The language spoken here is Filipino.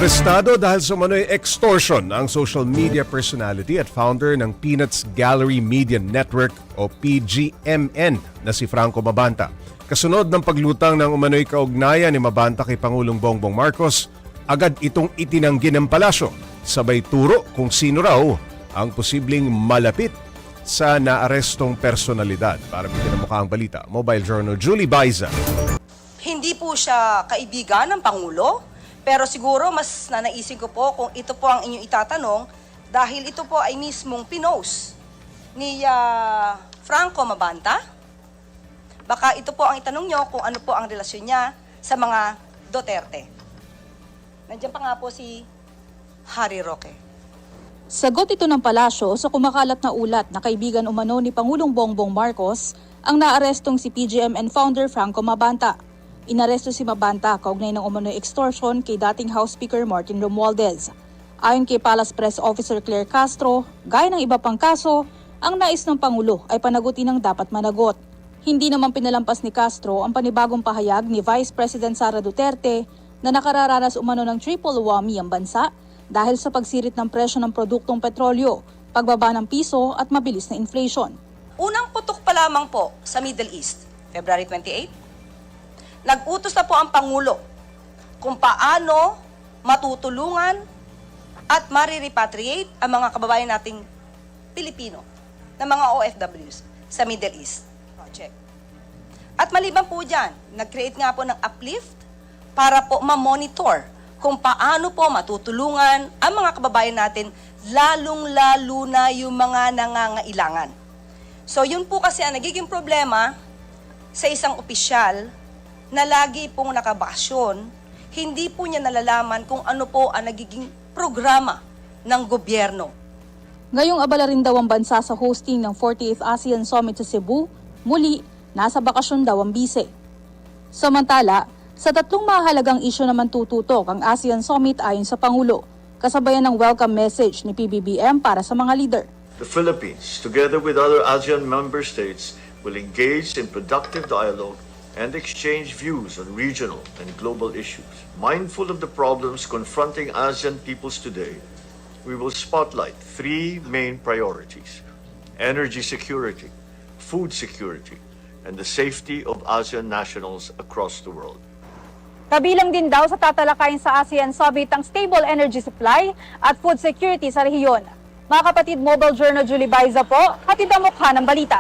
Arestado dahil sa umano'y extortion ang social media personality at founder ng Peanuts Gallery Media Network o PGMN na si Franco Mabanta. Kasunod ng paglutang ng umano'y kaugnayan ni Mabanta kay Pangulong Bongbong Marcos, agad itong itinanggi ng palasyo. Sabay turo kung sino raw ang posibleng malapit sa naarestong personalidad. Para bigyan ng mukha ang balita, Mobile Journal Julie Baiza. Hindi po siya kaibigan ng Pangulo, pero siguro mas nanaisin ko po kung ito po ang inyong itatanong dahil ito po ay mismong pinost ni Franco Mabanta. Baka ito po ang itanong nyo kung ano po ang relasyon niya sa mga Duterte. Nandiyan pa nga po si Harry Roque. Sagot ito ng palasyo sa kumakalat na ulat na kaibigan umano ni Pangulong Bongbong Marcos ang naarestong si PGMN founder Franco Mabanta. Inaresto si Mabanta kaugnay ng umano'y extortion kay dating House Speaker Martin Romualdez. Ayon kay Palace Press Officer Claire Castro, gaya ng iba pang kaso, ang nais ng Pangulo ay panagutin ng dapat managot. Hindi naman pinalampas ni Castro ang panibagong pahayag ni Vice President Sara Duterte na nakararanas umano ng triple whammy ang bansa dahil sa pagsirit ng presyo ng produktong petrolyo, pagbaba ng piso at mabilis na inflation. Unang putok pa lamang po sa Middle East, February 28, nag-utos na po ang Pangulo kung paano matutulungan at marirepatriate ang mga kababayan nating Pilipino na mga OFWs sa Middle East project. At maliban po dyan, nag-create nga po ng uplift para po ma-monitor kung paano po matutulungan ang mga kababayan natin, lalong-lalo na yung mga nangangailangan. So yun po kasi ang nagiging problema sa isang opisyal na lagi pong nakabakasyon, hindi po niya nalalaman kung ano po ang nagiging programa ng gobyerno. Ngayong abala rin daw ang bansa sa hosting ng 48th ASEAN Summit sa Cebu, muli, nasa bakasyon daw ang bise. Samantala, sa tatlong mahalagang isyu naman tututok ang ASEAN Summit ayon sa Pangulo, kasabayan ng welcome message ni PBBM para sa mga leader. The Philippines, together with other ASEAN member states, will engage in productive dialogue and exchange views on regional and global issues. Mindful of the problems confronting ASEAN peoples today, we will spotlight three main priorities: energy security, food security, and the safety of ASEAN nationals across the world. Kabilang din daw sa tatalakayin sa ASEAN Summit ang stable energy supply at food security sa rehiyon. Mga kapatid, Mobile Journal Julie Baiza po, hatid ang mukha ng balita.